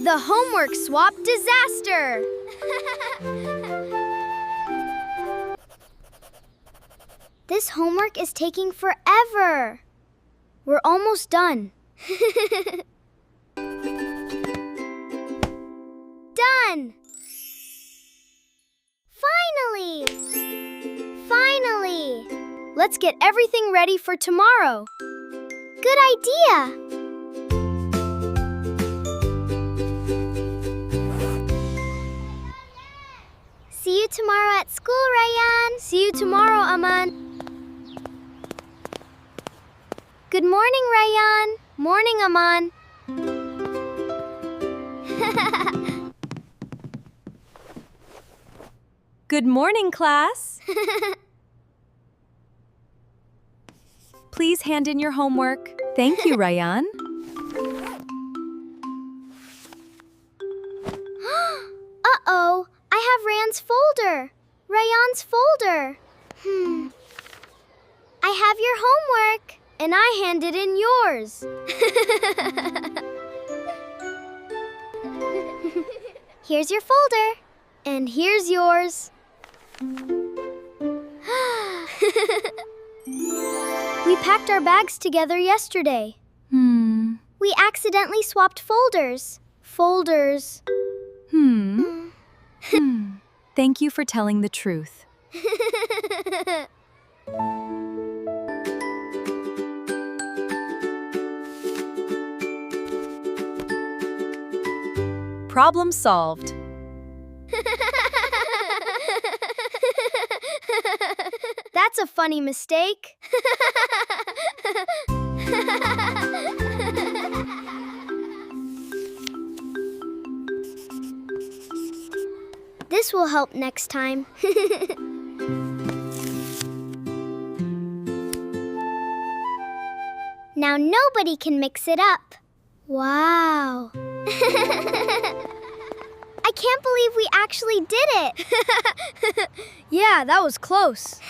The homework swap disaster! This homework is taking forever. We're almost done. Done! Finally! Finally! Let's get everything ready for tomorrow. Good idea! See you tomorrow at school, Rayyan. See you tomorrow, Aman. Good morning, Rayyan. Morning, Aman. Good morning, class. Please hand in your homework. Thank you, Rayyan. Uh-oh, I have Rayyan's folder. Rayyan's folder. I have your homework, and I handed in yours. Here's your folder, and here's yours. We packed our bags together yesterday. We accidentally swapped folders. Thank you for telling the truth. Problem solved. That's a funny mistake. This will help next time. Now nobody can mix it up. Wow. I can't believe we actually did it. Yeah, that was close.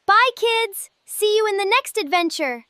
Bye, kids. See you in the next adventure.